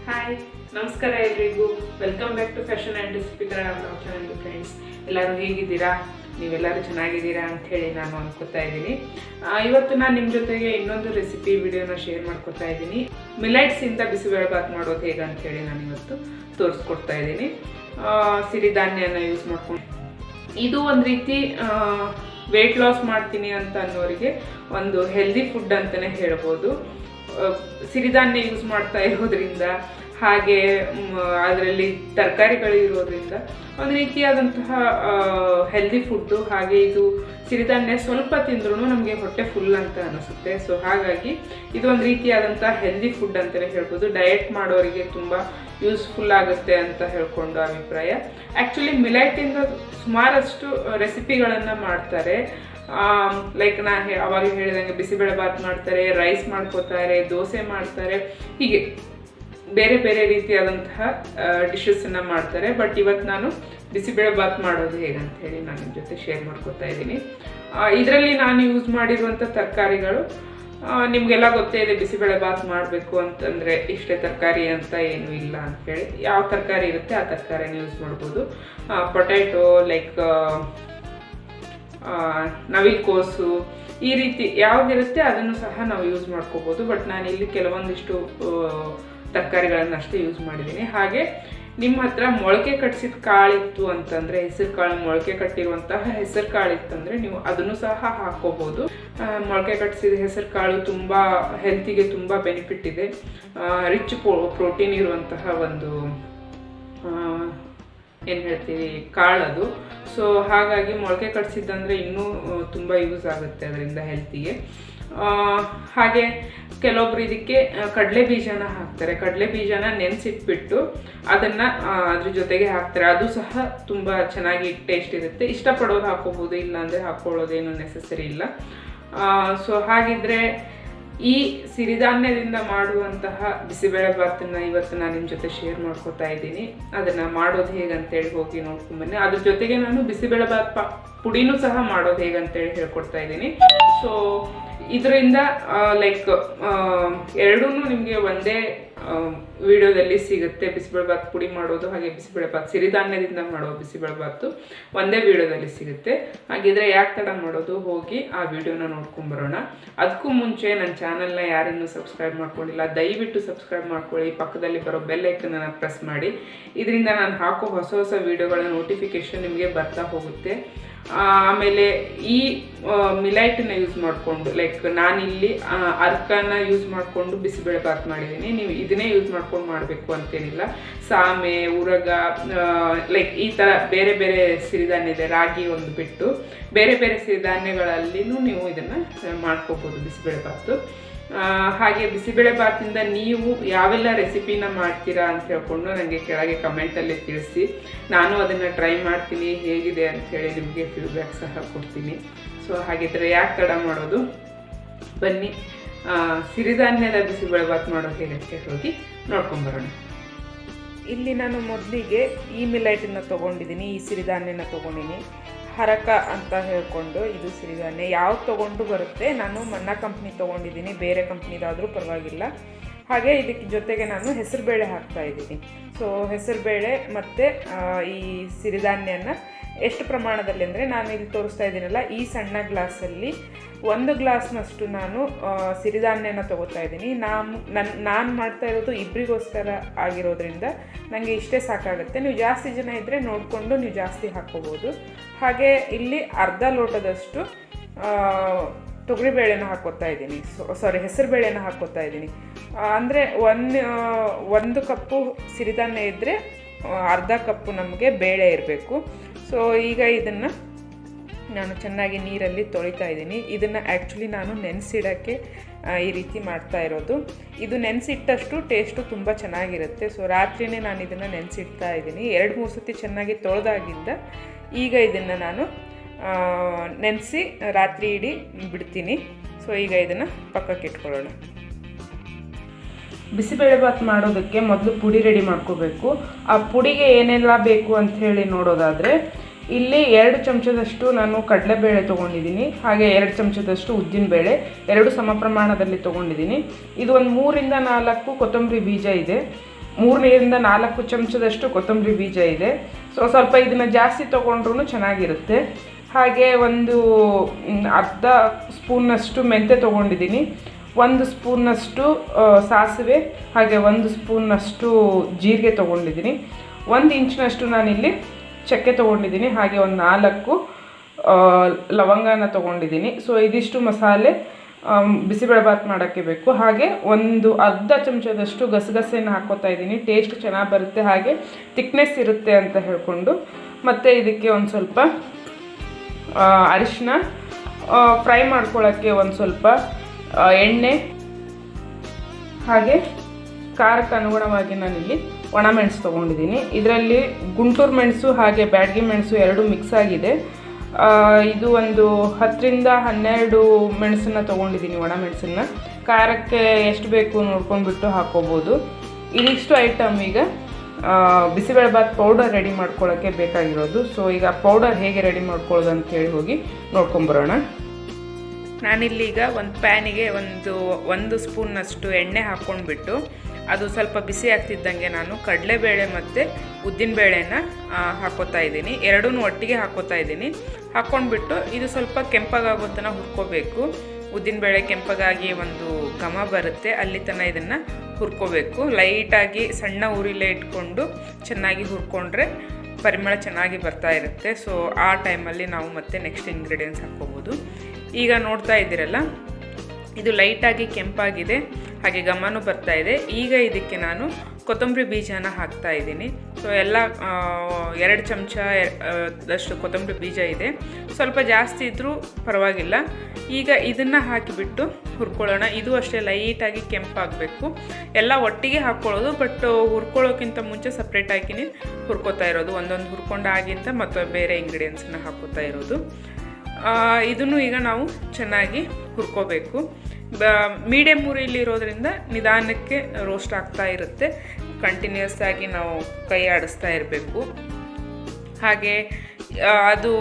Hi, ನಮಸ್ಕಾರ ಎಲ್ರಿಗೂ. Welcome back to fashion and recipe Kannada blog channel. Friends, ಎಲ್ಲರೂ ಹೇಗಿದ್ದೀರಾ? ನೀವೆಲ್ಲರೂ ಚೆನ್ನಾಗಿದ್ದೀರಾ ಅಂತ ಹೇಳಿ ನಾನು ಅನ್ಕೋತಾ ಇದ್ದೀನಿ. ಇವತ್ತು ನಾನು ನಿಮ್ಮ ಜೊತೆಗೆ ಇನ್ನೊಂದು ರೆಸಿಪಿ ವಿಡಿಯೋನ ಶೇರ್ ಮಾಡ್ಕೊತಾ ಇದ್ದೀನಿ. ಮಿಲೆಟ್ಸಿಂದ ಬಿಸಿಬೇಳೆ ಬಾತ್ ಮಾಡೋದು ಹೇಗೆ ಅಂತ ಹೇಳಿ ನಾನು ಇವತ್ತು ತೋರಿಸ್ಕೊಡ್ತಾ ಇದ್ದೀನಿ. ಸಿರಿಧಾನ್ಯನ ಯೂಸ್ ಮಾಡ್ಕೊಂಡು ಇದು ಒಂದು ರೀತಿ ವೆಯ್ಟ್ ಲಾಸ್ ಮಾಡ್ತೀನಿ ಅಂತ ಅನ್ನೋರಿಗೆ ಒಂದು ಹೆಲ್ದಿ ಫುಡ್ ಅಂತಲೇ ಹೇಳ್ಬೋದು. ಸಿರಿಧಾನ್ಯ ಯೂಸ್ ಮಾಡ್ತಾ ಇರೋದ್ರಿಂದ, ಹಾಗೆ ಅದರಲ್ಲಿ ತರಕಾರಿಗಳು ಇರೋದ್ರಿಂದ ಒಂದು ರೀತಿಯಾದಂತಹ ಹೆಲ್ದಿ ಫುಡ್ಡು. ಹಾಗೆ ಇದು ಸಿರಿಧಾನ್ಯ ಸ್ವಲ್ಪ ತಿಂದ್ರೂ ನಮಗೆ ಹೊಟ್ಟೆ ಫುಲ್ ಅಂತ ಅನಿಸುತ್ತೆ. ಸೊ ಹಾಗಾಗಿ ಇದು ಒಂದು ರೀತಿಯಾದಂತಹ ಹೆಲ್ದಿ ಫುಡ್ ಅಂತಲೇ ಹೇಳ್ಬೋದು. ಡಯಟ್ ಮಾಡೋರಿಗೆ ತುಂಬ ಯೂಸ್ಫುಲ್ ಆಗುತ್ತೆ ಅಂತ ಹೇಳ್ಕೊಂಡು ಅಭಿಪ್ರಾಯ. ಆ್ಯಕ್ಚುಲಿ ಮಿಲೆಟಿಂದ ಸುಮಾರಷ್ಟು ರೆಸಿಪಿಗಳನ್ನು ಮಾಡ್ತಾರೆ. ಲೈಕ್ ನಾನು ಅವಾಗ ಹೇಳಿದಂಗೆ ಬಿಸಿಬೇಳೆ ಬಾತ್ ಮಾಡ್ತಾರೆ, ರೈಸ್ ಮಾಡ್ಕೋತಾರೆ, ದೋಸೆ ಮಾಡ್ತಾರೆ, ಹೀಗೆ ಬೇರೆ ಬೇರೆ ರೀತಿಯಾದಂತಹ ಡಿಶಸ್ಸನ್ನು ಮಾಡ್ತಾರೆ. ಬಟ್ ಇವತ್ತು ನಾನು ಬಿಸಿಬೇಳೆ ಬಾತ್ ಮಾಡೋದು ಹೇಗಂತ ಹೇಳಿ ನಾನು ನಿಮ್ಮ ಜೊತೆ ಶೇರ್ ಮಾಡ್ಕೋತಾ ಇದ್ದೀನಿ. ಇದರಲ್ಲಿ ನಾನು ಯೂಸ್ ಮಾಡಿರುವಂಥ ತರಕಾರಿಗಳು ನಿಮಗೆಲ್ಲ ಗೊತ್ತೇ ಇದೆ. ಬಿಸಿಬೇಳೆ ಬಾತ್ ಮಾಡಬೇಕು ಅಂತಂದರೆ ಇಷ್ಟೇ ತರಕಾರಿ ಅಂತ ಏನೂ ಇಲ್ಲ ಅಂಥೇಳಿ, ಯಾವ ತರಕಾರಿ ಇರುತ್ತೆ ಆ ತರಕಾರಿನ ಯೂಸ್ ಮಾಡ್ಬೋದು. ಪೊಟ್ಯಾಟೊ, ಲೈಕ್ ನವಿಲುಕೋಸು, ಈ ರೀತಿ ಯಾವುದಿರುತ್ತೆ ಅದನ್ನು ಸಹ ನಾವು ಯೂಸ್ ಮಾಡ್ಕೋಬೋದು. ಬಟ್ ನಾನು ಇಲ್ಲಿ ಕೆಲವೊಂದಿಷ್ಟು ತರಕಾರಿಗಳನ್ನು ಅಷ್ಟೇ ಯೂಸ್ ಮಾಡಿದ್ದೀನಿ. ಹಾಗೆ ನಿಮ್ಮ ಹತ್ರ ಮೊಳಕೆ ಕಟ್ಟಿಸಿದ ಕಾಳಿತ್ತು ಅಂತಂದರೆ, ಹೆಸರು ಕಾಳು ಮೊಳಕೆ ಕಟ್ಟಿರುವಂತಹ ಹೆಸರು ಕಾಳಿತ್ತಂದರೆ ನೀವು ಅದನ್ನು ಸಹ ಹಾಕ್ಕೋಬೋದು. ಮೊಳಕೆ ಕಟ್ಟಿಸಿದ ಹೆಸರು ಕಾಳು ತುಂಬ ಹೆಲ್ತಿಗೆ ತುಂಬ ಬೆನಿಫಿಟ್ ಇದೆ. ರಿಚ್ ಪ್ರೋಟೀನ್ ಇರುವಂತಹ ಒಂದು ಏನು ಹೇಳ್ತೀವಿ ಕಾಳದು. ಸೊ ಹಾಗಾಗಿ ಮೊಳಕೆ ಕಟ್ಟಿಸಿದ್ದಂದರೆ ಇನ್ನೂ ತುಂಬ ಯೂಸ್ ಆಗುತ್ತೆ ಅದರಿಂದ ಹೆಲ್ತಿಗೆ. ಹಾಗೆ ಕೆಲವೊಬ್ರು ಇದಕ್ಕೆ ಕಡಲೆ ಬೀಜನ ಹಾಕ್ತಾರೆ. ಕಡಲೆ ಬೀಜನ ನೆನೆಸಿಟ್ಬಿಟ್ಟು ಅದನ್ನು ಅದ್ರ ಜೊತೆಗೆ ಹಾಕ್ತಾರೆ. ಅದು ಸಹ ತುಂಬ ಚೆನ್ನಾಗಿ ಟೇಸ್ಟ್ ಇರುತ್ತೆ. ಇಷ್ಟಪಡೋರು ಹಾಕೋಬೋದು, ಇಲ್ಲಾಂದರೆ ಹಾಕ್ಕೊಳ್ಳೋದೇನು ನೆಸಸರಿ ಇಲ್ಲ. ಸೊ ಹಾಗಿದ್ರೆ ಈ ಸಿರಿಧಾನ್ಯದಿಂದ ಮಾಡುವಂತಹ ಬಿಸಿಬೇಳೆ ಬಾತನ್ನು ಇವತ್ತು ನಾನು ನಿಮ್ಮ ಜೊತೆ ಶೇರ್ ಮಾಡ್ಕೋತಾ ಇದ್ದೀನಿ. ಅದನ್ನು ಮಾಡೋದು ಹೇಗಂತೇಳಿ ಹೋಗಿ ನೋಡ್ಕೊಂಬನ್ನಿ. ಅದ್ರ ಜೊತೆಗೆ ನಾನು ಬಿಸಿಬೇಳೆ ಬಾತ್ ಪುಡಿನೂ ಸಹ ಮಾಡೋದು ಹೇಗಂತೇಳಿ ಹೇಳ್ಕೊಡ್ತಾ ಇದ್ದೀನಿ. ಸೊ ಇದರಿಂದ ಲೈಕ್ ಎರಡೂ ನಿಮಗೆ ಒಂದೇ ವಿಡಿಯೋದಲ್ಲಿ ಸಿಗುತ್ತೆ. ಬಿಸಿಬೇಳೆ ಬಾತ್ ಪುಡಿ ಮಾಡೋದು, ಹಾಗೆ ಬಿಸಿಬೇಳೆ ಬಾತ್ ಸಿರಿಧಾನ್ಯದಿಂದ ಮಾಡೋ ಬಿಸಿಬೇಳೆ ಬಾತು ಒಂದೇ ವಿಡಿಯೋದಲ್ಲಿ ಸಿಗುತ್ತೆ. ಹಾಗಿದ್ರೆ ಯಾಕೆ ತಡ ಮಾಡೋದು, ಹೋಗಿ ಆ ವಿಡಿಯೋನ ನೋಡ್ಕೊಂಬರೋಣ. ಅದಕ್ಕೂ ಮುಂಚೆ ನನ್ನ ಚಾನಲ್ನ ಯಾರನ್ನೂ ಸಬ್ಸ್ಕ್ರೈಬ್ ಮಾಡ್ಕೊಂಡಿಲ್ಲ, ದಯವಿಟ್ಟು ಸಬ್ಸ್ಕ್ರೈಬ್ ಮಾಡ್ಕೊಳ್ಳಿ. ಪಕ್ಕದಲ್ಲಿ ಬರೋ ಬೆಲ್ ಐಕನ್ನ ಪ್ರೆಸ್ ಮಾಡಿ. ಇದರಿಂದ ನಾನು ಹಾಕೋ ಹೊಸ ಹೊಸ ವಿಡಿಯೋಗಳ ನೋಟಿಫಿಕೇಶನ್ ನಿಮಗೆ ಬರ್ತಾ ಹೋಗುತ್ತೆ. ಆಮೇಲೆ ಈ ಮಿಲೈಟನ್ನ ಯೂಸ್ ಮಾಡಿಕೊಂಡು, ಲೈಕ್ ನಾನಿಲ್ಲಿ ಅರ್ಕನ ಯೂಸ್ ಮಾಡಿಕೊಂಡು ಬಿಸಿಬೇಳೆ ಬಾತ್ ಮಾಡಿದ್ದೀನಿ. ನೀವು ಇದನ್ನೇ ಯೂಸ್ ಮಾಡ್ಕೊಂಡು ಮಾಡಬೇಕು ಅಂತೇನಿಲ್ಲ. ಸಾಮೆ, ಉರಗ, ಲೈಕ್ ಈ ಥರ ಬೇರೆ ಬೇರೆ ಸಿರಿಧಾನ್ಯ ಇದೆ. ರಾಗಿ ಒಂದು ಬಿಟ್ಟು ಬೇರೆ ಬೇರೆ ಸಿರಿಧಾನ್ಯಗಳಲ್ಲಿನೂ ನೀವು ಇದನ್ನು ಮಾಡ್ಕೋಬೋದು ಬಿಸಿಬೇಳೆ ಬಾತು. ಹಾಗೆ ಬಿಸಿಬೇಳೆ ಬಾತಿಂದ ನೀವು ಯಾವೆಲ್ಲ ರೆಸಿಪಿನ ಮಾಡ್ತೀರಾ ಅಂತ ಹೇಳ್ಕೊಂಡು ನನಗೆ ಕೆಳಗೆ ಕಮೆಂಟಲ್ಲಿ ತಿಳಿಸಿ. ನಾನು ಅದನ್ನು ಟ್ರೈ ಮಾಡ್ತೀನಿ, ಹೇಗಿದೆ ಅಂಥೇಳಿ ನಿಮಗೆ ಫೀಡ್ಬ್ಯಾಕ್ ಸಹ ಕೊಡ್ತೀನಿ. ಸೊ ಹಾಗಿದ್ರೆ ಯಾಕೆ ತಡ ಮಾಡೋದು, ಬನ್ನಿ ಸಿರಿಧಾನ್ಯದ ಬಿಸಿಬೇಳೆ ಬಾತ್ ಮಾಡೋದು ಹೇಗೆ ಹೋಗಿ ನೋಡ್ಕೊಂಬರೋಣ. ಇಲ್ಲಿ ನಾನು ಮೊದಲಿಗೆ ಈ ಮಿಲೈಟನ್ನು ತೊಗೊಂಡಿದ್ದೀನಿ, ಈ ಸಿರಿಧಾನ್ಯನ ತೊಗೊಂಡಿನಿ. ಹರಕ ಅಂತ ಹೇಳ್ಕೊಂಡು ಇದು ಸಿರಿಧಾನ್ಯ ಯಾವ್ದು ತೊಗೊಂಡು ಬರುತ್ತೆ. ನಾನು ಮನ್ನಾ ಕಂಪ್ನಿ ತೊಗೊಂಡಿದ್ದೀನಿ, ಬೇರೆ ಕಂಪ್ನಿದಾದರೂ ಪರವಾಗಿಲ್ಲ. ಹಾಗೆ ಇದಕ್ಕೆ ಜೊತೆಗೆ ನಾನು ಹೆಸರುಬೇಳೆ ಹಾಕ್ತಾಯಿದ್ದೀನಿ. ಸೊ ಹೆಸರುಬೇಳೆ ಮತ್ತು ಈ ಸಿರಿಧಾನ್ಯನ ಎಷ್ಟು ಪ್ರಮಾಣದಲ್ಲಿ ಅಂದರೆ, ನಾನು ಇಲ್ಲಿ ತೋರಿಸ್ತಾ ಇದ್ದೀನಲ್ಲ ಈ ಸಣ್ಣ ಗ್ಲಾಸಲ್ಲಿ 1 ಗ್ಲಾಸ್ನಷ್ಟು ನಾನು ಸಿರಿಧಾನ್ಯನ ತೊಗೋತಾ ಇದ್ದೀನಿ. ನಾನು ಮಾಡ್ತಾ ಇರೋದು ಇಬ್ಬರಿಗೋಸ್ಕರ ಆಗಿರೋದ್ರಿಂದ ನನಗೆ ಇಷ್ಟೇ ಸಾಕಾಗುತ್ತೆ. ನೀವು ಜಾಸ್ತಿ ಜನ ಇದ್ದರೆ ನೋಡಿಕೊಂಡು ನೀವು ಜಾಸ್ತಿ ಹಾಕ್ಕೋಬೋದು. ಹಾಗೆ ಇಲ್ಲಿ ಅರ್ಧ ಲೋಟದಷ್ಟು ತೊಗರಿಬೇಳೆನ ಹಾಕ್ಕೋತಾ ಇದ್ದೀನಿ, ಹೆಸರುಬೇಳೆನ ಹಾಕ್ಕೋತಾ ಇದ್ದೀನಿ. ಅಂದರೆ ಒಂದು ಕಪ್ಪು ಸಿರಿಧಾನ್ಯ ಇದ್ದರೆ ಅರ್ಧ ಕಪ್ಪು ನಮಗೆ ಬೇಳೆ ಇರಬೇಕು. ಸೊ ಈಗ ಇದನ್ನು ನಾನು ಚೆನ್ನಾಗಿ ನೀರಲ್ಲಿ ತೊಳಿತಾ ಇದ್ದೀನಿ. ಇದನ್ನು ಆ್ಯಕ್ಚುಲಿ ನಾನು ನೆನೆಸಿಡೋಕ್ಕೆ ಈ ರೀತಿ ಮಾಡ್ತಾ ಇರೋದು. ಇದು ನೆನೆಸಿಟ್ಟಷ್ಟು ಟೇಸ್ಟು ತುಂಬ ಚೆನ್ನಾಗಿರುತ್ತೆ. ಸೊ ರಾತ್ರಿಯೇ ನಾನು ಇದನ್ನು ನೆನೆಸಿಡ್ತಾ ಇದ್ದೀನಿ. 2-3 ಸತಿ ಚೆನ್ನಾಗಿ ತೊಳೆದಾಗಿಂದ ಈಗ ಇದನ್ನು ನಾನು ನೆನೆಸಿ ರಾತ್ರಿ ಇಡೀ ಬಿಡ್ತೀನಿ. ಸೊ ಈಗ ಇದನ್ನು ಪಕ್ಕಕ್ಕೆ ಇಟ್ಕೊಳ್ಳೋಣ. ಬಿಸಿಬೇಳೆ ಬಾತ್ ಮಾಡೋದಕ್ಕೆ ಮೊದಲು ಪುಡಿ ರೆಡಿ ಮಾಡ್ಕೋಬೇಕು. ಆ ಪುಡಿಗೆ ಏನೆಲ್ಲ ಬೇಕು ಅಂತ ಹೇಳಿ ನೋಡೋದಾದರೆ, ಇಲ್ಲಿ 2 ಚಮಚದಷ್ಟು ನಾನು ಕಡಲೆಬೇಳೆ ತೊಗೊಂಡಿದ್ದೀನಿ, ಹಾಗೆ 2 ಚಮಚದಷ್ಟು ಉದ್ದಿನಬೇಳೆ, 2 ಸಮ ಪ್ರಮಾಣದಲ್ಲಿ ತೊಗೊಂಡಿದ್ದೀನಿ. ಇದು ಒಂದು 3 ರಿಂದ 4 ಕೊತ್ತಂಬರಿ ಬೀಜ ಇದೆ, 3 ರಿಂದ 4 ಚಮಚದಷ್ಟು ಕೊತ್ತಂಬರಿ ಬೀಜ ಇದೆ. ಸ್ವಲ್ಪ ಇದನ್ನು ಜಾಸ್ತಿ ತೊಗೊಂಡ್ರೂ ಚೆನ್ನಾಗಿರುತ್ತೆ. ಹಾಗೆ ಒಂದು ಅರ್ಧ ಸ್ಪೂನ್ನಷ್ಟು ಮೆಂತ್ಯ ತೊಗೊಂಡಿದ್ದೀನಿ, 1 ಸ್ಪೂನ್ನಷ್ಟು ಸಾಸಿವೆ, ಹಾಗೆ 1 ಸ್ಪೂನ್ನಷ್ಟು ಜೀರಿಗೆ ತೊಗೊಂಡಿದ್ದೀನಿ, 1 ಇಂಚಿನಷ್ಟು ನಾನಿಲ್ಲಿ ಚಕ್ಕೆ ತೊಗೊಂಡಿದ್ದೀನಿ, ಹಾಗೆ ಒಂದು 4 ಲವಂಗನ ತೊಗೊಂಡಿದ್ದೀನಿ. ಇದಿಷ್ಟು ಮಸಾಲೆ ಬಿಸಿಬೇಳೆಬಾತ್ ಮಾಡೋಕ್ಕೆ ಬೇಕು. ಹಾಗೆ ಒಂದು ಅರ್ಧ ಚಮಚದಷ್ಟು ಗಸಗಸೆನ ಹಾಕ್ಕೋತಾ ಇದ್ದೀನಿ, ಟೇಸ್ಟ್ ಚೆನ್ನಾಗಿ ಬರುತ್ತೆ, ಹಾಗೆ ತಿಕ್ನೆಸ್ ಇರುತ್ತೆ ಅಂತ ಹೇಳ್ಕೊಂಡು. ಮತ್ತು ಇದಕ್ಕೆ ಒಂದು ಸ್ವಲ್ಪ ಅರಿಶಿನ, ಫ್ರೈ ಮಾಡ್ಕೊಳ್ಳೋಕ್ಕೆ ಒಂದು ಸ್ವಲ್ಪ ಎಣ್ಣೆ, ಹಾಗೆ ಖಾರಕ್ಕೆ ಅನುಗುಣವಾಗಿ ನಾನಿಲ್ಲಿ ಒಣಮೆಣಸು ತೊಗೊಂಡಿದ್ದೀನಿ. ಇದರಲ್ಲಿ ಗುಂಟೂರು ಮೆಣಸು ಹಾಗೆ ಬ್ಯಾಡಗಿ ಮೆಣಸು 2 ಮಿಕ್ಸ್ ಆಗಿದೆ. ಇದು ಒಂದು 10 ರಿಂದ 12 ಮೆಣಸನ್ನು ತೊಗೊಂಡಿದ್ದೀನಿ, ಒಣಮೆಣಸನ್ನು. ಖಾರಕ್ಕೆ ಎಷ್ಟು ಬೇಕು ನೋಡ್ಕೊಂಡ್ಬಿಟ್ಟು ಹಾಕ್ಕೋಬೋದು. ಇದಿಷ್ಟು ಐಟಮ್ ಈಗ ಬಿಸಿಬೇಳೆಬಾತ್ ಪೌಡರ್ ರೆಡಿ ಮಾಡ್ಕೊಳ್ಳೋಕ್ಕೆ ಬೇಕಾಗಿರೋದು. ಈಗ ಪೌಡರ್ ಹೇಗೆ ರೆಡಿ ಮಾಡ್ಕೊಳ್ಳೋದು ಅಂತೇಳಿ ಹೋಗಿ ನೋಡ್ಕೊಂಬರೋಣ. ನಾನಿಲ್ಲೀಗ ಒಂದು ಪ್ಯಾನಿಗೆ ಒಂದು ಸ್ಪೂನ್ನಷ್ಟು ಎಣ್ಣೆ ಹಾಕ್ಕೊಂಡ್ಬಿಟ್ಟು ಅದು ಸ್ವಲ್ಪ ಬಿಸಿ ಆಗ್ತಿದ್ದಂಗೆ ನಾನು ಕಡಲೆಬೇಳೆ ಮತ್ತು ಉದ್ದಿನಬೇಳೆನ ಹಾಕ್ಕೋತಾ ಇದ್ದೀನಿ, ಎರಡೂ ಒಟ್ಟಿಗೆ ಹಾಕ್ಕೋತಾ ಇದ್ದೀನಿ. ಹಾಕ್ಕೊಂಡ್ಬಿಟ್ಟು ಇದು ಸ್ವಲ್ಪ ಕೆಂಪಗಾಗೋ ತನಕ ಹುರ್ಕೋಬೇಕು. ಉದ್ದಿನಬೇಳೆ ಕೆಂಪಗಾಗಿ ಒಂದು ಘಮ ಬರುತ್ತೆ, ಅಲ್ಲಿ ತನಕ ಇದನ್ನು ಹುರ್ಕೋಬೇಕು. ಲೈಟಾಗಿ ಸಣ್ಣ ಉರಿಲೇ ಇಟ್ಕೊಂಡು ಚೆನ್ನಾಗಿ ಹುರ್ಕೊಂಡ್ರೆ ಪರಿಮಳ ಚೆನ್ನಾಗಿ ಬರ್ತಾ ಇರುತ್ತೆ. ಆ ಟೈಮಲ್ಲಿ ನಾವು ಮತ್ತೆ ನೆಕ್ಸ್ಟ್ ಇಂಗ್ರೀಡಿಯೆಂಟ್ಸ್ ಹಾಕ್ಕೋಬೋದು. ಈಗ ನೋಡ್ತಾ ಇದ್ದೀರಲ್ಲ, ಇದು ಲೈಟಾಗಿ ಕೆಂಪಾಗಿದೆ, ಹಾಗೆ ಘಮನೂ ಬರ್ತಾ ಇದೆ. ಈಗ ಇದಕ್ಕೆ ನಾನು ಕೊತ್ತಂಬರಿ ಬೀಜನ ಹಾಕ್ತಾ ಇದ್ದೀನಿ. ಎಲ್ಲ 2 ಚಮಚದಷ್ಟು ಕೊತ್ತಂಬರಿ ಬೀಜ ಇದೆ, ಸ್ವಲ್ಪ ಜಾಸ್ತಿ ಇದ್ದರೂ ಪರವಾಗಿಲ್ಲ. ಈಗ ಇದನ್ನು ಹಾಕಿಬಿಟ್ಟು ಹುರ್ಕೊಳ್ಳೋಣ. ಇದು ಅಷ್ಟೇ ಲೈಟಾಗಿ ಕೆಂಪಾಗಬೇಕು. ಎಲ್ಲ ಒಟ್ಟಿಗೆ ಹಾಕ್ಕೊಳ್ಳೋದು, ಬಟ್ ಹುರ್ಕೊಳ್ಳೋಕ್ಕಿಂತ ಮುಂಚೆ ಸಪ್ರೇಟಾಗಿನೇ ಹುರ್ಕೋತಾ ಇರೋದು. ಒಂದೊಂದು ಹುರ್ಕೊಂಡಾಗಿಂತ ಮತ್ತು ಬೇರೆ ಇಂಗ್ರೀಡಿಯೆಂಟ್ಸನ್ನ ಹಾಕ್ಕೋತಾ ಇರೋದು. ಇದನ್ನು ಈಗ ನಾವು ಚೆನ್ನಾಗಿ ಹುರ್ಕೋಬೇಕು. ಮೀಡಿಯಮ್ ಉರಿಲಿರೋದ್ರಿಂದ ನಿಧಾನಕ್ಕೆ ರೋಸ್ಟ್ ಆಗ್ತಾ ಇರುತ್ತೆ. ಕಂಟಿನ್ಯೂಸ್ ಆಗಿ ನಾವು ಕೈ ಆಡಿಸ್ತಾ ಇರಬೇಕು. ಹಾಗೆ ಅದು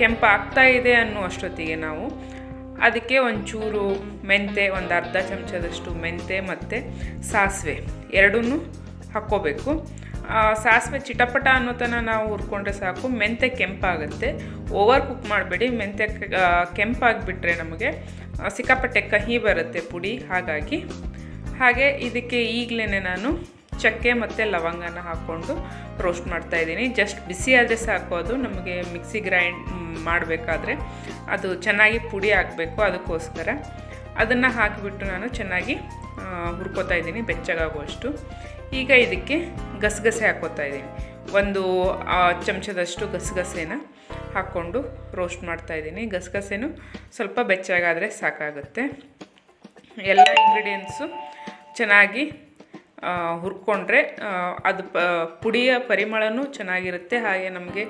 ಕೆಂಪು ಆಗ್ತಾ ಇದೆ ಅನ್ನೋ ಅಷ್ಟೊತ್ತಿಗೆ ನಾವು ಅದಕ್ಕೆ ಒಂಚೂರು ಮೆಂತೆ, ಒಂದು ಅರ್ಧ ಚಮಚದಷ್ಟು ಮೆಂತೆ ಮತ್ತು ಸಾಸಿವೆ ಎರಡೂ ಹಾಕ್ಕೋಬೇಕು. ಸಾಸಿವೆ ಚಿಟಪಟ ಅನ್ನೋ ತನಕ ನಾವು ಹುರ್ಕೊಂಡ್ರೆ ಸಾಕು. ಮೆಂತೆ ಕೆಂಪಾಗುತ್ತೆ, ಓವರ್ ಕುಕ್ ಮಾಡಬೇಡಿ. ಮೆಂತೆ ಕೆಂಪಾಗಿಬಿಟ್ರೆ ನಮಗೆ ಸಿಕ್ಕಾಪಟ್ಟೆ ಕಹಿ ಬರುತ್ತೆ ಪುಡಿ. ಹಾಗೆ ಇದಕ್ಕೆ ಈಗಲೇ ನಾನು ಚಕ್ಕೆ ಮತ್ತು ಲವಂಗನ ಹಾಕ್ಕೊಂಡು ರೋಸ್ಟ್ ಮಾಡ್ತಾಯಿದ್ದೀನಿ. ಜಸ್ಟ್ ಬಿಸಿ ಆದರೆ ಸಾಕು, ಅದು ನಮಗೆ ಮಿಕ್ಸಿ ಗ್ರೈಂಡ್ ಮಾಡಬೇಕಾದ್ರೆ ಅದು ಚೆನ್ನಾಗಿ ಪುಡಿ ಆಗಬೇಕು. ಅದಕ್ಕೋಸ್ಕರ ಅದನ್ನು ಹಾಕಿಬಿಟ್ಟು ನಾನು ಚೆನ್ನಾಗಿ ಹುರ್ಕೋತಾ ಇದ್ದೀನಿ ಬೆಚ್ಚಗಾಗುವಷ್ಟು. ಈಗ ಇದಕ್ಕೆ ಗಸಗಸೆ ಹಾಕ್ಕೋತಾ ಇದ್ದೀನಿ. 1 ಚಮಚದಷ್ಟು ಗಸಗಸೆನ ಹಾಕ್ಕೊಂಡು ರೋಸ್ಟ್ ಮಾಡ್ತಾಯಿದ್ದೀನಿ. ಗಸಗಸೆನೂ ಸ್ವಲ್ಪ ಬೆಚ್ಚಗಾದರೆ ಸಾಕಾಗುತ್ತೆ. ಎಲ್ಲ ಇಂಗ್ರೀಡಿಯೆಂಟ್ಸು ಚೆನ್ನಾಗಿ ಹುರ್ಕೊಂಡ್ರೆ ಅದು ಪುಡಿಯ ಪರಿಮಳನೂ ಚೆನ್ನಾಗಿರುತ್ತೆ, ಹಾಗೆ ನಮಗೆ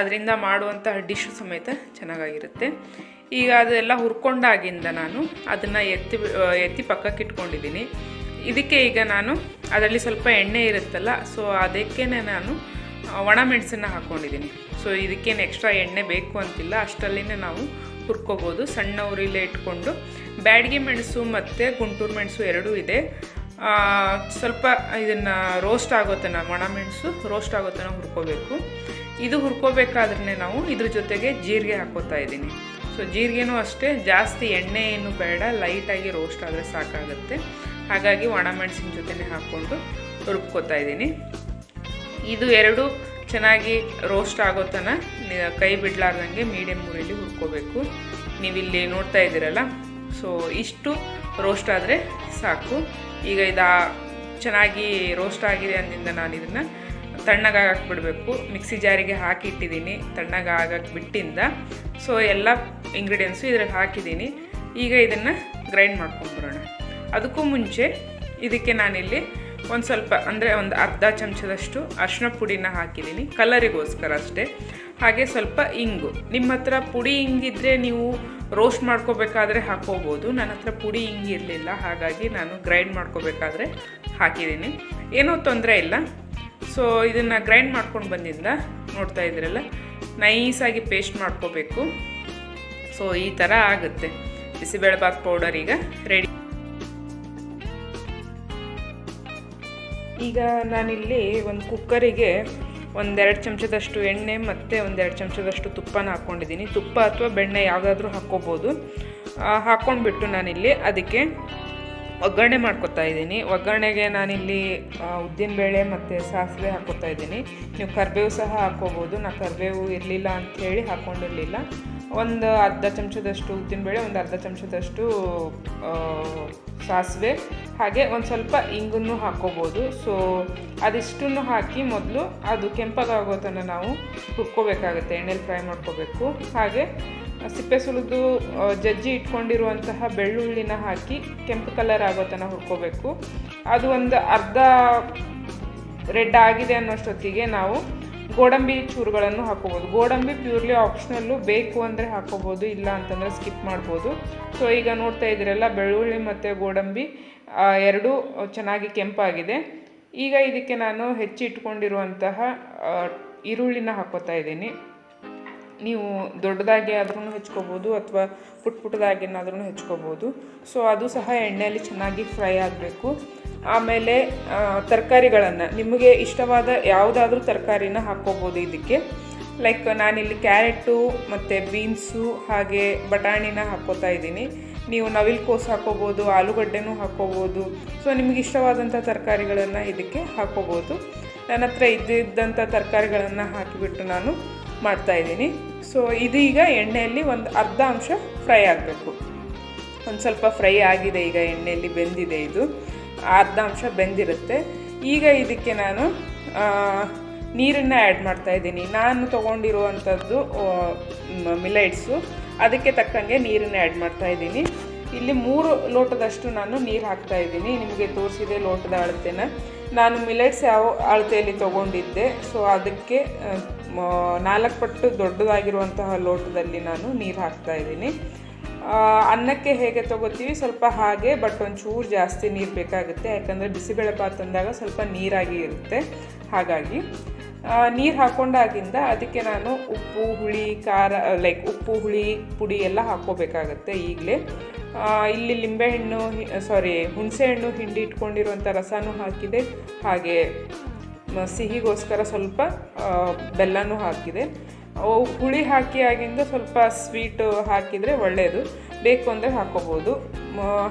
ಅದರಿಂದ ಮಾಡುವಂತಹ ಡಿಶ್ ಸಮೇತ ಚೆನ್ನಾಗಿರುತ್ತೆ. ಈಗ ಅದೆಲ್ಲ ಹುರ್ಕೊಂಡಾಗಿಂದ ನಾನು ಅದನ್ನು ಎತ್ತಿ ಪಕ್ಕಕ್ಕೆ ಇಟ್ಕೊಂಡಿದ್ದೀನಿ. ಇದಕ್ಕೆ ಈಗ ನಾನು ಅದರಲ್ಲಿ ಸ್ವಲ್ಪ ಎಣ್ಣೆ ಇರುತ್ತಲ್ಲ, ಅದಕ್ಕೆ ನಾನು ಒಣಮೆಣಸನ್ನು ಹಾಕ್ಕೊಂಡಿದ್ದೀನಿ. ಇದಕ್ಕೇನು ಎಕ್ಸ್ಟ್ರಾ ಎಣ್ಣೆ ಬೇಕು ಅಂತಿಲ್ಲ, ಅಷ್ಟರಲ್ಲೇ ನಾವು ಹುರ್ಕೋಬೋದು. ಸಣ್ಣ ಉರಿಲೇ ಇಟ್ಕೊಂಡು ಬ್ಯಾಡಗಿ ಮೆಣಸು ಮತ್ತು ಗುಂಟೂರು ಮೆಣಸು 2 ಇದೆ. ಸ್ವಲ್ಪ ಇದನ್ನು ರೋಸ್ಟ್ ಆಗೋ ತನಕ, ಒಣಮೆಣಸು ರೋಸ್ಟ್ ಆಗೋ ತನಕ ಹುರ್ಕೋಬೇಕು. ಇದು ಹುರ್ಕೋಬೇಕಾದ್ರೆ ನಾವು ಇದ್ರ ಜೊತೆಗೆ ಜೀರಿಗೆ ಹಾಕ್ಕೋತಾ ಇದ್ದೀನಿ. ಜೀರಿಗೆನೂ ಅಷ್ಟೇ ಜಾಸ್ತಿ ಎಣ್ಣೆ ಏನು ಬೇಡ, ಲೈಟಾಗಿ ರೋಸ್ಟ್ ಆದರೆ ಸಾಕಾಗುತ್ತೆ. ಹಾಗಾಗಿ ಒಣಮೆಣಸಿನ ಜೊತೆನೇ ಹಾಕ್ಕೊಂಡು ರುಬ್ಕೋತಾ ಇದ್ದೀನಿ. ಇದು 2 ಚೆನ್ನಾಗಿ ರೋಸ್ಟ್ ಆಗೋ ತನಕ ಕೈ ಬಿಡಲಾರ್ದಂಗೆ ಮೀಡಿಯಮ್ ಉರಿಲಿ ಹುರ್ಕೋಬೇಕು. ನೀವಿಲ್ಲಿ ನೋಡ್ತಾ ಇದ್ದೀರಲ್ಲ, ಇಷ್ಟು ರೋಸ್ಟ್ ಆದರೆ ಸಾಕು. ಈಗ ಚೆನ್ನಾಗಿ ರೋಸ್ಟ್ ಆಗಿದೆ ಅಂದಿಂದ ನಾನು ಇದನ್ನು ತಣ್ಣಗಾಗಕ್ಕೆ ಬಿಡಬೇಕು. ಮಿಕ್ಸಿ ಜಾರಿಗೆ ಹಾಕಿ ಇಟ್ಟಿದ್ದೀನಿ, ತಣ್ಣಗಾಗಕ್ಕೆ ಬಿಟ್ಟಿಂದ. ಎಲ್ಲ ಇಂಗ್ರೀಡಿಯೆಂಟ್ಸು ಇದರಲ್ಲಿ ಹಾಕಿದ್ದೀನಿ. ಈಗ ಇದನ್ನು ಗ್ರೈಂಡ್ ಮಾಡ್ಕೊಂಡ್ಬರೋಣ. ಅದಕ್ಕೂ ಮುಂಚೆ ಇದಕ್ಕೆ ನಾನಿಲ್ಲಿ ಒಂದು ಸ್ವಲ್ಪ ಅಂದರೆ ಒಂದು ಅರ್ಧ ಚಮಚದಷ್ಟು ಅರಿಶಿನ ಪುಡಿನ ಹಾಕಿದ್ದೀನಿ, ಕಲರಿಗೋಸ್ಕರ ಅಷ್ಟೇ. ಹಾಗೆ ಸ್ವಲ್ಪ ಇಂಗು. ನಿಮ್ಮ ಹತ್ರ ಪುಡಿ ಇಂಗಿದ್ರೆ ನೀವು ರೋಸ್ಟ್ ಮಾಡ್ಕೋಬೇಕಾದ್ರೆ ಹಾಕ್ಕೋಬೋದು. ನನ್ನ ಹತ್ರ ಪುಡಿ ಇಂಗಿರಲಿಲ್ಲ, ಹಾಗಾಗಿ ನಾನು ಗ್ರೈಂಡ್ ಮಾಡ್ಕೋಬೇಕಾದ್ರೆ ಹಾಕಿದ್ದೀನಿ. ಏನೂ ತೊಂದರೆ ಇಲ್ಲ. ಸೊ ಇದನ್ನು ಗ್ರೈಂಡ್ ಮಾಡ್ಕೊಂಡು ಬಂದಿಂದ ನೋಡ್ತಾ ಇದ್ದೀರಲ್ಲ, ನೈಸಾಗಿ ಪೇಸ್ಟ್ ಮಾಡ್ಕೋಬೇಕು. ಸೊ ಈ ಥರ ಆಗುತ್ತೆ. ಬಿಸಿಬೇಳೆಬಾತ್ ಪೌಡರ್ ಈಗ ರೆಡಿ. ಈಗ ನಾನಿಲ್ಲಿ ಒಂದು ಕುಕ್ಕರಿಗೆ 1-2 ಚಮಚದಷ್ಟು ಎಣ್ಣೆ ಮತ್ತು 1-2 ಚಮಚದಷ್ಟು ತುಪ್ಪನ ಹಾಕ್ಕೊಂಡಿದ್ದೀನಿ. ತುಪ್ಪ ಅಥವಾ ಬೆಣ್ಣೆ ಯಾವುದಾದ್ರೂ ಹಾಕ್ಕೋಬೋದು. ಹಾಕ್ಕೊಂಡ್ಬಿಟ್ಟು ನಾನಿಲ್ಲಿ ಅದಕ್ಕೆ ಒಗ್ಗರಣೆ ಮಾಡ್ಕೊತಾ ಇದ್ದೀನಿ. ಒಗ್ಗರಣೆಗೆ ನಾನಿಲ್ಲಿ ಉದ್ದಿನಬೇಳೆ ಮತ್ತು ಸಾಸಿವೆ ಹಾಕ್ಕೊತಾ ಇದ್ದೀನಿ. ನೀವು ಕರಿಬೇವು ಸಹ ಹಾಕ್ಕೋಬೋದು. ನಾನು ಕರಿಬೇವು ಇರಲಿಲ್ಲ ಅಂಥೇಳಿ ಹಾಕ್ಕೊಂಡಿರಲಿಲ್ಲ. ಒಂದು ಅರ್ಧ ಚಮಚದಷ್ಟು ಉದ್ದಿನಬೇಳೆ, ಒಂದು ಅರ್ಧ ಚಮಚದಷ್ಟು ಸಾಸಿವೆ, ಹಾಗೆ ಒಂದು ಸ್ವಲ್ಪ ಇಂಗನ್ನು ಹಾಕ್ಕೋಬೋದು. ಸೊ ಅದಿಷ್ಟನ್ನು ಹಾಕಿ ಮೊದಲು ಅದು ಕೆಂಪಗಾಗೋ ತನಕ ನಾವು ಹುರ್ಕೋಬೇಕಾಗುತ್ತೆ, ಎಣ್ಣೆಲಿ ಫ್ರೈ ಮಾಡ್ಕೋಬೇಕು. ಹಾಗೆ ಸಿಪ್ಪೆ ಸುಲಿದು ಜಜ್ಜಿ ಇಟ್ಕೊಂಡಿರುವಂತಹ ಬೆಳ್ಳುಳ್ಳಿನ ಹಾಕಿ ಕೆಂಪು ಕಲರ್ ಆಗೋ ತನಕ ಹುರ್ಕೋಬೇಕು. ಅದು ಒಂದು ಅರ್ಧ ರೆಡ್ ಆಗಿದೆ ಅನ್ನೋಷ್ಟೊತ್ತಿಗೆ ನಾವು ಗೋಡಂಬಿ ಚೂರುಗಳನ್ನು ಹಾಕ್ಕೋಬೋದು. ಗೋಡಂಬಿ ಪ್ಯೂರ್ಲಿ ಆಪ್ಷನಲ್ಲು, ಬೇಕು ಅಂದರೆ ಹಾಕ್ಕೋಬೋದು, ಇಲ್ಲ ಅಂತಂದರೆ ಸ್ಕಿಪ್ ಮಾಡ್ಬೋದು. ಸೊ ಈಗ ನೋಡ್ತಾ ಇದ್ದೀರಲ್ಲ, ಬೆಳ್ಳುಳ್ಳಿ ಮತ್ತು ಗೋಡಂಬಿ ಎರಡೂ ಚೆನ್ನಾಗಿ ಕೆಂಪಾಗಿದೆ. ಈಗ ಇದಕ್ಕೆ ನಾನು ಹೆಚ್ಚಿಟ್ಕೊಂಡಿರುವಂತಹ ಈರುಳ್ಳಿನ ಹಾಕ್ಕೋತಾ ಇದ್ದೀನಿ. ನೀವು ದೊಡ್ಡದಾಗಿ ಆದ್ರೂ ಹೆಚ್ಕೋಬೋದು ಅಥವಾ ಪುಟ್ಟದಾಗಿನಾದ್ರೂ ಹೆಚ್ಕೋಬೋದು. ಸೊ ಅದು ಸಹ ಎಣ್ಣೆಯಲ್ಲಿ ಚೆನ್ನಾಗಿ ಫ್ರೈ ಆಗಬೇಕು. ಆಮೇಲೆ ತರಕಾರಿಗಳನ್ನು ನಿಮಗೆ ಇಷ್ಟವಾದ ಯಾವುದಾದ್ರೂ ತರಕಾರಿನ ಹಾಕ್ಕೋಬೋದು ಇದಕ್ಕೆ. ಲೈಕ್ ನಾನಿಲ್ಲಿ ಕ್ಯಾರೆಟು ಮತ್ತು ಬೀನ್ಸು ಹಾಗೆ ಬಟಾಣಿನ ಹಾಕ್ಕೋತಾ ಇದ್ದೀನಿ. ನೀವು ನವಿಲುಕೋಸು ಹಾಕ್ಕೋಬೋದು, ಆಲೂಗಡ್ಡೆನೂ ಹಾಕ್ಕೋಬೋದು. ಸೊ ನಿಮಗೆ ಇಷ್ಟವಾದಂಥ ತರಕಾರಿಗಳನ್ನು ಇದಕ್ಕೆ ಹಾಕ್ಕೋಬೋದು. ನನ್ನ ಹತ್ರ ಇದ್ದಂಥ ತರಕಾರಿಗಳನ್ನು ಹಾಕಿಬಿಟ್ಟು ನಾನು ಮಾಡ್ತಾಯಿದ್ದೀನಿ. ಸೊ ಇದು ಈಗ ಎಣ್ಣೆಯಲ್ಲಿ ಒಂದು ಅರ್ಧ ಅಂಶ ಫ್ರೈ ಆಗಬೇಕು. ಒಂದು ಸ್ವಲ್ಪ ಫ್ರೈ ಆಗಿದೆ, ಈಗ ಎಣ್ಣೆಯಲ್ಲಿ ಬೆಂದಿದೆ, ಇದು ಅರ್ಧ ಅಂಶ ಬೆಂದಿರುತ್ತೆ. ಈಗ ಇದಕ್ಕೆ ನಾನು ನೀರನ್ನು ಆ್ಯಡ್ ಮಾಡ್ತಾಯಿದ್ದೀನಿ. ನಾನು ತೊಗೊಂಡಿರುವಂಥದ್ದು ಮಿಲೆಟ್ಸು, ಅದಕ್ಕೆ ತಕ್ಕಂಗೆ ನೀರನ್ನು ಆ್ಯಡ್ ಮಾಡ್ತಾಯಿದ್ದೀನಿ. ಇಲ್ಲಿ 3 ಲೋಟದಷ್ಟು ನಾನು ನೀರು ಹಾಕ್ತಾಯಿದ್ದೀನಿ. ನಿಮಗೆ ತೋರಿಸಿದೆ ಲೋಟದ ಅಳತೆನ. ನಾನು ಮಿಲೆಟ್ಸ್ ಯಾವ ಅಳತೆಯಲ್ಲಿ ತೊಗೊಂಡಿದ್ದೆ, ಸೊ ಅದಕ್ಕೆ 4 ಪಟ್ಟು ದೊಡ್ಡದಾಗಿರುವಂತಹ ಲೋಟದಲ್ಲಿ ನಾನು ನೀರು ಹಾಕ್ತಾಯಿದ್ದೀನಿ. ಅನ್ನಕ್ಕೆ ಹೇಗೆ ತೊಗೋತೀವಿ ಸ್ವಲ್ಪ ಹಾಗೆ, ಬಟ್ ಒಂಚೂರು ಜಾಸ್ತಿ ನೀರು ಬೇಕಾಗುತ್ತೆ. ಯಾಕಂದರೆ ಬಿಸಿಬೇಳೆಬಾತ್ ಅಂದಾಗ ಸ್ವಲ್ಪ ನೀರಾಗಿ ಇರುತ್ತೆ. ಹಾಗಾಗಿ ನೀರು ಹಾಕ್ಕೊಂಡಾಗಿಂದ ಅದಕ್ಕೆ ನಾನು ಉಪ್ಪು, ಹುಳಿ, ಖಾರ, ಲೈಕ್ ಉಪ್ಪು, ಹುಳಿ ಪುಡಿ ಎಲ್ಲ ಹಾಕ್ಕೋಬೇಕಾಗತ್ತೆ ಈಗಲೇ. ಇಲ್ಲಿ ಹುಣಸೆಹಣ್ಣು ಹಿಂಡಿ ಇಟ್ಕೊಂಡಿರುವಂಥ ರಸನೂ ಹಾಕಿದೆ. ಹಾಗೆ ಸಿಹಿಗೋಸ್ಕರ ಸ್ವಲ್ಪ ಬೆಲ್ಲನೂ ಹಾಕಿದೆ. ಹುಳಿ ಹಾಕಿ ಆಗಿಂದ ಸ್ವಲ್ಪ ಸ್ವೀಟು ಹಾಕಿದರೆ ಒಳ್ಳೆಯದು, ಬೇಕು ಅಂದರೆ ಹಾಕ್ಕೋಬೋದು.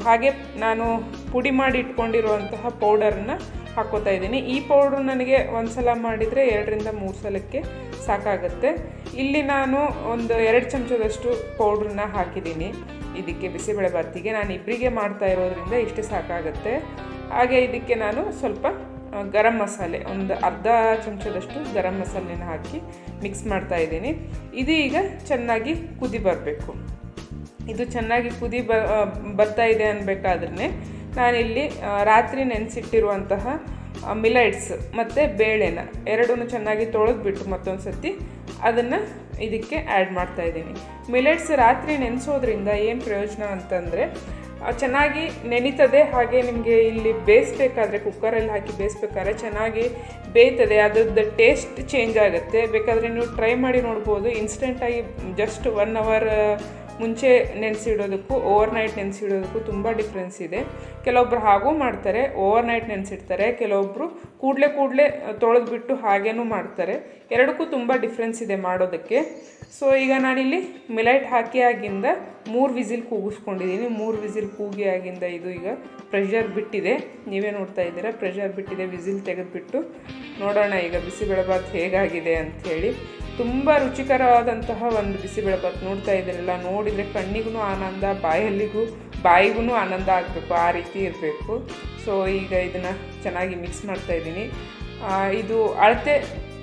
ಹಾಗೆ ನಾನು ಪುಡಿ ಮಾಡಿ ಇಟ್ಕೊಂಡಿರುವಂತಹ ಪೌಡರನ್ನ ಹಾಕ್ಕೋತಾ ಇದ್ದೀನಿ. ಈ ಪೌಡ್ರು ನನಗೆ ಒಂದು ಸಲ ಮಾಡಿದರೆ 2-3 ಸಲಕ್ಕೆ ಸಾಕಾಗುತ್ತೆ. ಇಲ್ಲಿ ನಾನು ಒಂದು 2 ಚಮಚದಷ್ಟು ಪೌಡ್ರನ್ನ ಹಾಕಿದ್ದೀನಿ ಇದಕ್ಕೆ ಬಿಸಿಬೇಳೆಬಾತಿಗೆ. ನಾನು ಇಬ್ಬರಿಗೆ ಮಾಡ್ತಾ ಇರೋದ್ರಿಂದ ಇಷ್ಟೇ ಸಾಕಾಗುತ್ತೆ. ಹಾಗೆ ಇದಕ್ಕೆ ನಾನು ಸ್ವಲ್ಪ ಗರಂ ಮಸಾಲೆ, ಒಂದು ಅರ್ಧ ಚಮಚದಷ್ಟು ಗರಂ ಮಸಾಲೆನ ಹಾಕಿ ಮಿಕ್ಸ್ ಮಾಡ್ತಾ ಇದ್ದೀನಿ. ಇದು ಈಗ ಚೆನ್ನಾಗಿ ಕುದಿ ಬರಬೇಕು. ಇದು ಚೆನ್ನಾಗಿ ಕುದಿ ಬರ್ತಾ ಇದೆ ಅನ್ಬೇಕಾದ್ರೆ ನಾನಿಲ್ಲಿ ರಾತ್ರಿ ನೆನೆಸಿಟ್ಟಿರುವಂತಹ ಮಿಲೆಟ್ಸ್ ಮತ್ತು ಬೇಳೆನ ಎರಡೂ ಚೆನ್ನಾಗಿ ತೊಳೆದ್ಬಿಟ್ಟು ಮತ್ತೊಂದು ಸರ್ತಿ ಅದನ್ನು ಇದಕ್ಕೆ ಆ್ಯಡ್ ಮಾಡ್ತಾಯಿದ್ದೀನಿ. ಮಿಲೆಟ್ಸ್ ರಾತ್ರಿ ನೆನೆಸೋದ್ರಿಂದ ಏನು ಪ್ರಯೋಜನ ಅಂತಂದರೆ ಚೆನ್ನಾಗಿ ನೆನೀತದೆ. ಹಾಗೆ ನಿಮಗೆ ಇಲ್ಲಿ ಬೇಯಿಸ್ಬೇಕಾದ್ರೆ, ಕುಕ್ಕರಲ್ಲಿ ಹಾಕಿ ಬೇಯಿಸ್ಬೇಕಾದ್ರೆ ಚೆನ್ನಾಗಿ ಬೇಯ್ತದೆ. ಅದ್ರದ್ದು ಟೇಸ್ಟ್ ಚೇಂಜ್ ಆಗುತ್ತೆ. ಬೇಕಾದರೆ ನೀವು ಟ್ರೈ ಮಾಡಿ ನೋಡ್ಬೋದು. ಇನ್ಸ್ಟೆಂಟಾಗಿ ಜಸ್ಟ್ 1 ಅವರ್ ಮುಂಚೆ ನೆನೆಸಿಡೋದಕ್ಕೂ ಓವರ್ನೈಟ್ ನೆನೆಸಿಡೋದಕ್ಕೂ ತುಂಬ ಡಿಫ್ರೆನ್ಸ್ ಇದೆ. ಕೆಲವೊಬ್ರು ಹಾಗೂ ಮಾಡ್ತಾರೆ, ಓವರ್ನೈಟ್ ನೆನೆಸಿಡ್ತಾರೆ. ಕೆಲವೊಬ್ಬರು ಕೂಡಲೇ ತೊಳೆದ್ಬಿಟ್ಟು ಹಾಗೇನೂ ಮಾಡ್ತಾರೆ. ಎರಡಕ್ಕೂ ತುಂಬ ಡಿಫ್ರೆನ್ಸ್ ಇದೆ ಮಾಡೋದಕ್ಕೆ. ಸೊ ಈಗ ನಾನಿಲ್ಲಿ ಮಿಲೆಟ್ ಹಾಕಿ ಆಗಿಂದ 3 ವಿಸಿಲ್ ಕೂಗಿಸ್ಕೊಂಡಿದ್ದೀನಿ. 3 ವಿಸಿಲ್ ಕೂಗಿ ಆಗಿಂದ ಇದು ಈಗ ಪ್ರೆಷರ್ ಬಿಟ್ಟಿದೆ. ನೀವೇ ನೋಡ್ತಾ ಇದ್ದೀರಾ, ಪ್ರೆಷರ್ ಬಿಟ್ಟಿದೆ. ವಿಸಿಲ್ ತೆಗೆದುಬಿಟ್ಟು ನೋಡೋಣ ಈಗ ಬಿಸಿಬೇಳೆಬಾತ್ ಹೇಗಾಗಿದೆ ಅಂಥೇಳಿ. ತುಂಬ ರುಚಿಕರವಾದಂತಹ ಒಂದು ಬಿಸಿಬೇಳೆಬಾತ್ ನೋಡ್ತಾ ಇದ್ದೀರಲ್ಲ, ನೋಡಿದರೆ ಕಣ್ಣಿಗೂ ಆನಂದ, ಬಾಯಿಗೂ ಆನಂದ ಆಗಬೇಕು, ಆ ರೀತಿ ಇರಬೇಕು. ಸೊ ಈಗ ಇದನ್ನು ಚೆನ್ನಾಗಿ ಮಿಕ್ಸ್ ಮಾಡ್ತಾಯಿದ್ದೀನಿ. ಇದು ಅಳತೆ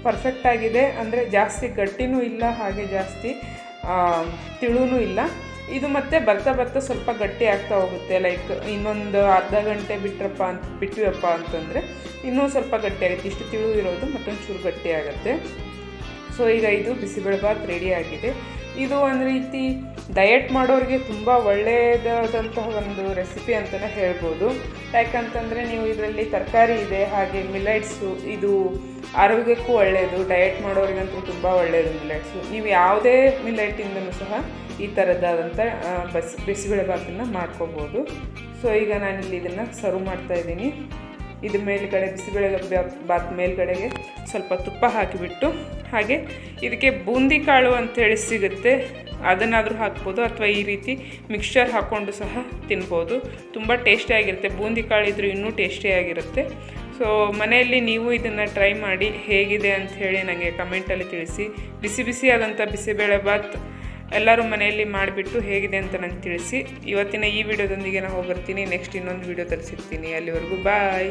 ಪರ್ಫೆಕ್ಟಾಗಿದೆ, ಅಂದರೆ ಜಾಸ್ತಿ ಗಟ್ಟಿನೂ ಇಲ್ಲ, ಹಾಗೆ ಜಾಸ್ತಿ ತಿಳುನೂ ಇಲ್ಲ. ಇದು ಮತ್ತೆ ಬರ್ತಾ ಸ್ವಲ್ಪ ಗಟ್ಟಿ ಆಗ್ತಾ ಹೋಗುತ್ತೆ. ಲೈಕ್ ಇನ್ನೊಂದು ಅರ್ಧ ಗಂಟೆ ಬಿಟ್ಟಿವಪ್ಪ ಅಂತಂದರೆ ಇನ್ನೂ ಸ್ವಲ್ಪ ಗಟ್ಟಿ ಆಗುತ್ತೆ. ಇಷ್ಟು ತಿಳು ಇರೋದು ಮತ್ತೊಂದು ಚೂರು ಗಟ್ಟಿ ಆಗುತ್ತೆ. ಸೊ ಈಗ ಇದು ಬಿಸಿಬೇಳೆಬಾತ್ ರೆಡಿ ಆಗಿದೆ. ಇದು ಒಂದು ರೀತಿ ಡಯಟ್ ಮಾಡೋರಿಗೆ ತುಂಬ ಒಳ್ಳೆಯದಾದಂತಹ ಒಂದು ರೆಸಿಪಿ ಅಂತಲೇ ಹೇಳ್ಬೋದು. ಯಾಕಂತಂದರೆ ನೀವು ಇದರಲ್ಲಿ ತರಕಾರಿ ಇದೆ, ಹಾಗೆ ಮಿಲೆಟ್ಸು, ಇದು ಆರೋಗ್ಯಕ್ಕೂ ಒಳ್ಳೆಯದು. ಡಯಟ್ ಮಾಡೋರಿಗಂತೂ ತುಂಬ ಒಳ್ಳೆಯದು ಮಿಲೆಟ್ಸು. ನೀವು ಯಾವುದೇ ಮಿಲೆಟಿಂದನೂ ಸಹ ಈ ಥರದ್ದಾದಂಥ ಬಿಸಿಬೇಳೆಬಾತನ್ನು ಮಾಡ್ಕೋಬೋದು. ಸೊ ಈಗ ನಾನಿಲ್ಲಿ ಇದನ್ನು ಸರ್ವ್ ಮಾಡ್ತಾಯಿದ್ದೀನಿ. ಇದು ಮೇಲ್ಗಡೆ ಬಿಸಿಬೇಳೆ ಬಾತ್ ಮೇಲ್ಗಡೆಗೆ ಸ್ವಲ್ಪ ತುಪ್ಪ ಹಾಕಿಬಿಟ್ಟು, ಹಾಗೆ ಇದಕ್ಕೆ ಬೂಂದಿ ಕಾಳು ಅಂಥೇಳಿ ಸಿಗುತ್ತೆ, ಅದನ್ನಾದರೂ ಹಾಕ್ಬೋದು, ಅಥವಾ ಈ ರೀತಿ ಮಿಕ್ಸ್ಚರ್ ಹಾಕ್ಕೊಂಡು ಸಹ ತಿನ್ಬೋದು. ತುಂಬ ಟೇಸ್ಟಿಯಾಗಿರುತ್ತೆ. ಬೂಂದಿ ಕಾಳು ಇದ್ರೂ ಇನ್ನೂ ಟೇಸ್ಟಿಯಾಗಿರುತ್ತೆ. ಸೊ ಮನೆಯಲ್ಲಿ ನೀವು ಇದನ್ನು ಟ್ರೈ ಮಾಡಿ ಹೇಗಿದೆ ಅಂಥೇಳಿ ನನಗೆ ಕಮೆಂಟಲ್ಲಿ ತಿಳಿಸಿ. ಬಿಸಿ ಬಿಸಿಯಾದಂಥ ಬಿಸಿಬೇಳೆ ಬಾತ್ ಎಲ್ಲರೂ ಮನೆಯಲ್ಲಿ ಮಾಡಿಬಿಟ್ಟು ಹೇಗಿದೆ ಅಂತ ನನಗೆ ತಿಳಿಸಿ. ಇವತ್ತಿನ ಈ ವಿಡಿಯೋದೊಂದಿಗೆ ನಾನು ಹೋಗ್ಬರ್ತೀನಿ. ನೆಕ್ಸ್ಟ್ ಇನ್ನೊಂದು ವಿಡಿಯೋದಲ್ಲಿ ಸಿಗ್ತೀನಿ. ಅಲ್ಲಿವರೆಗೂ ಬಾಯ್.